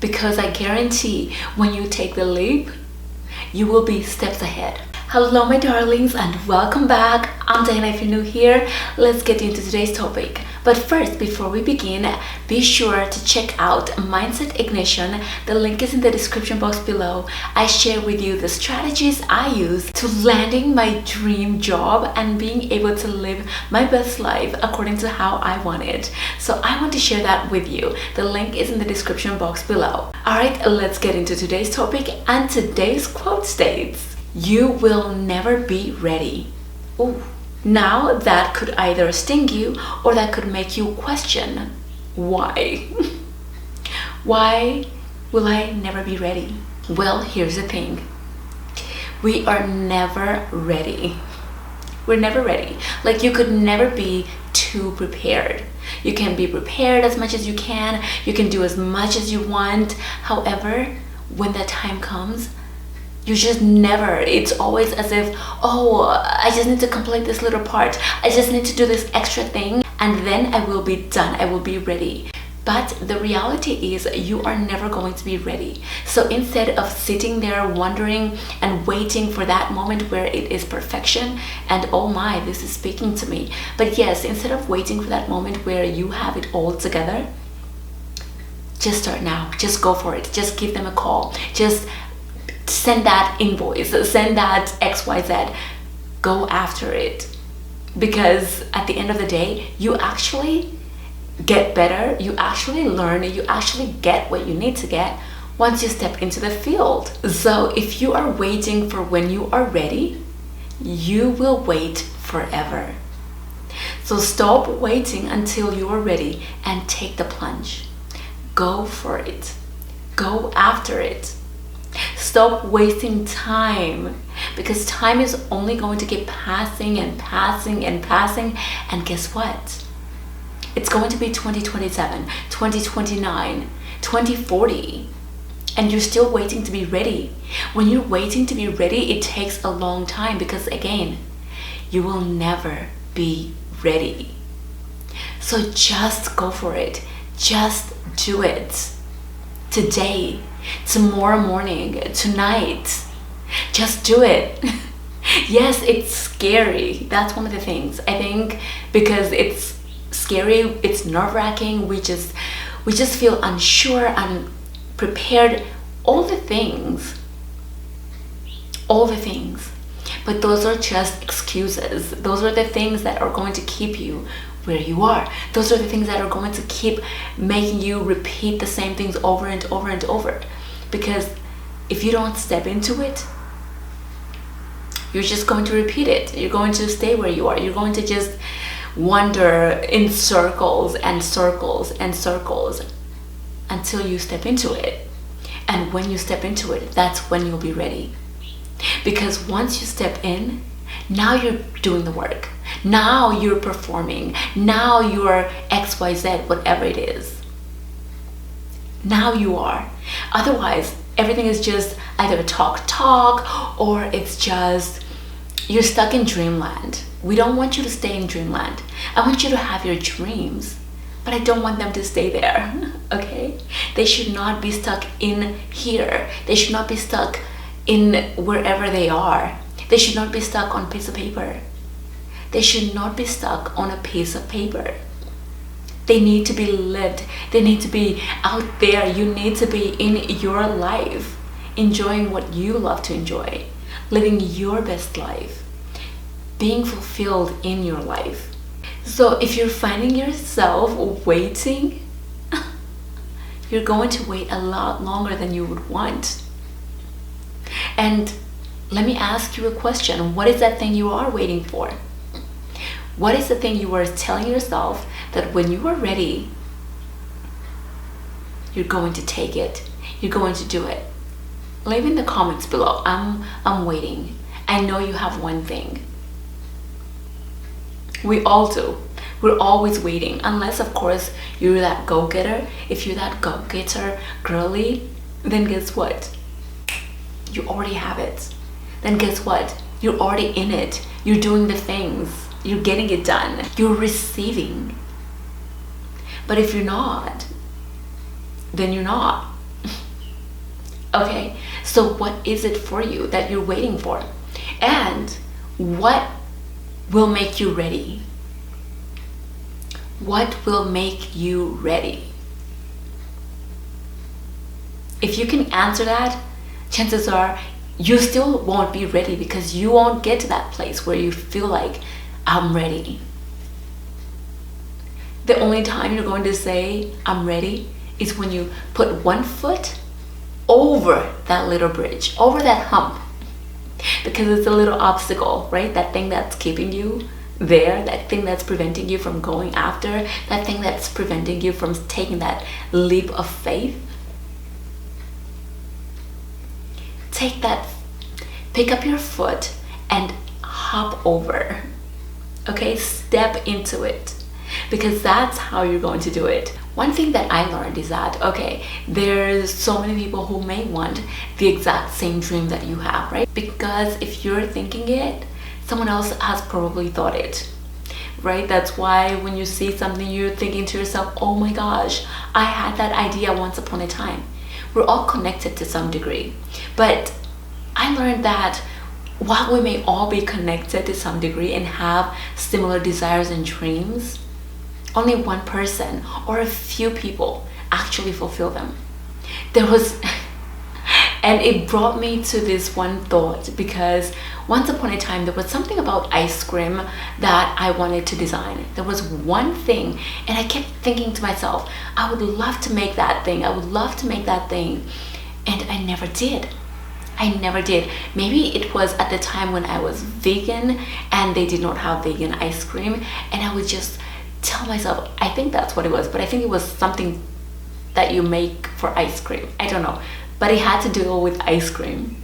because I guarantee when you take the leap, you will be steps ahead. Hello my darlings and welcome back. I'm Diana. If you're new here, let's get into today's topic. But first, before we begin, be sure to check out Mindset Ignition. The link is in the description box below. I share with you the strategies I use to landing my dream job and being able to live my best life according to how I want it. So I want to share that with you. The link is in the description box below. Alright, let's get into today's topic, and today's quote states, "You will never be ready." Ooh. Now that could either sting you or that could make you question why. Why will I never be ready? Well, here's the thing. We are never ready. We're never ready. Like, you could never be too prepared. You can be prepared as much as you can. You can do as much as you want. However, when that time comes, you just never, it's always as if, oh, I just need to complete this little part. I just need to do this extra thing and then I will be done. I will be ready. But the reality is you are never going to be ready. So instead of sitting there wondering and waiting for that moment where it is perfection and oh my, this is speaking to me. But yes, instead of waiting for that moment where you have it all together, just start now. Just go for it. Just give them a call. Just send that invoice, send that XYZ, go after it. Because at the end of the day, you actually get better, you actually learn, you actually get what you need to get once you step into the field. So if you are waiting for when you are ready, you will wait forever. So stop waiting until you are ready and take the plunge. Go for it. Go after it. Stop wasting time, because time is only going to keep passing and passing and passing, and guess what? It's going to be 2027, 2029, 2040, and you're still waiting to be ready. When you're waiting to be ready, it takes a long time, because again, you will never be ready. So just go for it. Just do it. Today, tomorrow morning, tonight, just do it. Yes, it's scary. That's one of the things, I think, because it's scary, it's nerve-wracking. We just feel unsure, unprepared, all the things. But those are just excuses. Those are the things that are going to keep you where you are. Those are the things that are going to keep making you repeat the same things over and over and over. Because if you don't step into it, you're just going to repeat it. You're going to stay where you are. You're going to just wander in circles and circles and circles until you step into it. And when you step into it, that's when you'll be ready. Because once you step in, now you're doing the work. Now you're performing. Now you're XYZ, whatever it is. Now you are. Otherwise, everything is just either talk, or it's just you're stuck in dreamland. We don't want you to stay in dreamland. I want you to have your dreams, but I don't want them to stay there, okay? They should not be stuck in here. They should not be stuck in wherever they are. They should not be stuck on a piece of paper. They should not be stuck on a piece of paper. They need to be lived. They need to be out there. You need to be in your life, enjoying what you love to enjoy, living your best life, being fulfilled in your life. So if you're finding yourself waiting, you're going to wait a lot longer than you would want. And let me ask you a question. What is that thing you are waiting for? What is the thing you are telling yourself that when you are ready, you're going to take it, you're going to do it? Leave in the comments below. I'm waiting. I know you have one thing. We all do. We're always waiting, unless of course you're that go-getter. If you're that go-getter girly, then guess what? You already have it. Then guess what? You're already in it. You're doing the things. You're getting it done. You're receiving. But if you're not, then you're not. Okay, so what is it for you that you're waiting for? And what will make you ready? What will make you ready? If you can answer that, chances are you still won't be ready, because you won't get to that place where you feel like, I'm ready. The only time you're going to say, I'm ready, is when you put one foot over that little bridge, over that hump. Because it's a little obstacle, right? That thing that's keeping you there, that thing that's preventing you from going after, that thing that's preventing you from taking that leap of faith. Pick up your foot and hop over. Okay, step into it, because that's how you're going to do it. One thing that I learned is that, okay, there's so many people who may want the exact same dream that you have, right? Because if you're thinking it, someone else has probably thought it, right? That's why when you see something, you're thinking to yourself, oh my gosh, I had that idea once upon a time. We're all connected to some degree. But I learned that while we may all be connected to some degree and have similar desires and dreams, only one person or a few people actually fulfill them. And it brought me to this one thought, because once upon a time there was something about ice cream that I wanted to design. There was one thing, and I kept thinking to myself, I would love to make that thing. I would love to make that thing. And I never did. Maybe it was at the time when I was vegan and they did not have vegan ice cream, and I would just tell myself, I think that's what it was, but I think it was something that you make for ice cream. I don't know, but it had to do with ice cream.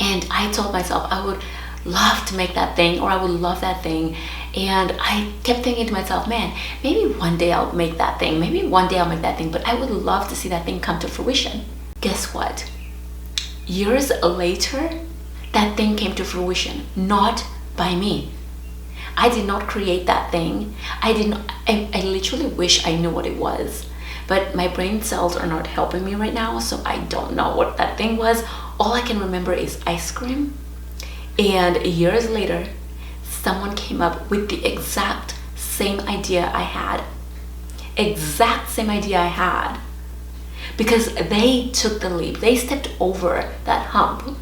And I told myself I would love to make that thing, or I would love that thing. And I kept thinking to myself, man, maybe one day I'll make that thing. Maybe one day I'll make that thing, but I would love to see that thing come to fruition. Guess what? Years later, that thing came to fruition, not by me. I did not create that thing. I literally wish I knew what it was, but my brain cells are not helping me right now, so I don't know what that thing was. All I can remember is ice cream. And years later, someone came up with the exact same idea I had. Because they took the leap. They stepped over that hump.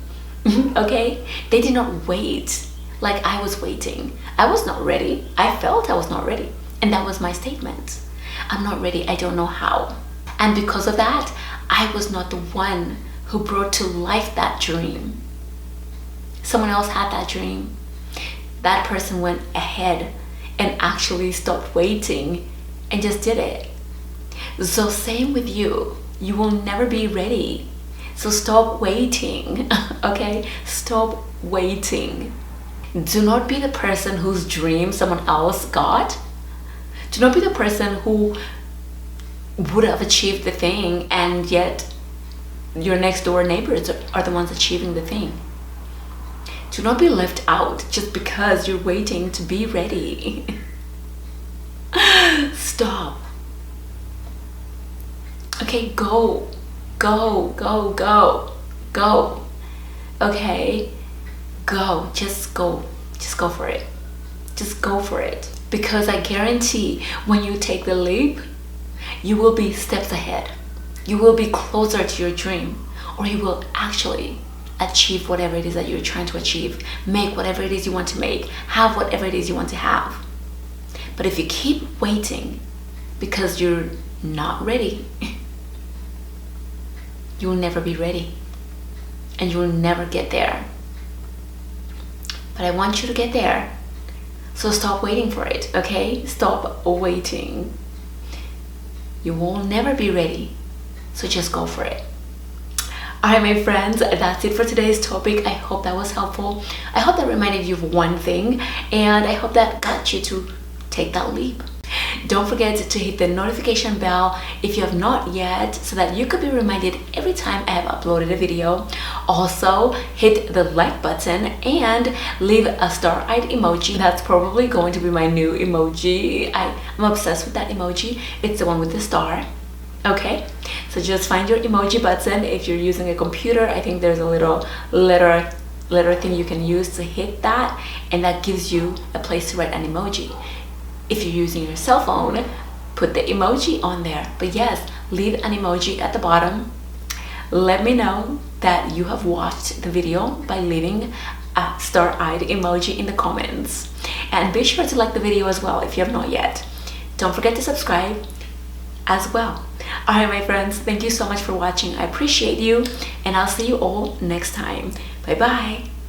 Okay? They did not wait like I was waiting. I was not ready. I felt I was not ready. And that was my statement. I'm not ready. I don't know how. And because of that, I was not the one who brought to life that dream. Someone else had that dream. That person went ahead and actually stopped waiting and just did it. So same with you. You will never be ready. So stop waiting. Okay? Stop waiting. Do not be the person whose dream someone else got. Do not be the person who would have achieved the thing, and yet your next door neighbors are the ones achieving the thing. Do not be left out just because you're waiting to be ready. Stop. Okay, go. Okay? Go. Just go for it. Just go for it. Because I guarantee when you take the leap, you will be steps ahead. You will be closer to your dream, or you will actually achieve whatever it is that you're trying to achieve, make whatever it is you want to make, have whatever it is you want to have. But if you keep waiting because you're not ready, you will never be ready, and you will never get there. But I want you to get there. So stop waiting for it, okay? Stop waiting. You will never be ready. So just go for it. Alright, my friends, that's it for today's topic. I hope that was helpful. I hope that reminded you of one thing, and I hope that got you to take that leap. Don't forget to hit the notification bell if you have not yet, so that you could be reminded every time I have uploaded a video. Also, hit the like button and leave a star-eyed emoji. That's probably going to be my new emoji. I'm obsessed with that emoji. It's the one with the star. Okay, So just find your emoji button. If you're using a computer, I think there's a little letter thing you can use to hit that, and that gives you a place to write an emoji. If you're using your cell phone, put the emoji on there. But yes, leave an emoji at the bottom. Let me know that you have watched the video by leaving a star-eyed emoji in the comments. And be sure to like the video as well if you have not yet. Don't forget to subscribe as well. Alright, my friends, thank you so much for watching. I appreciate you, and I'll see you all next time. Bye bye.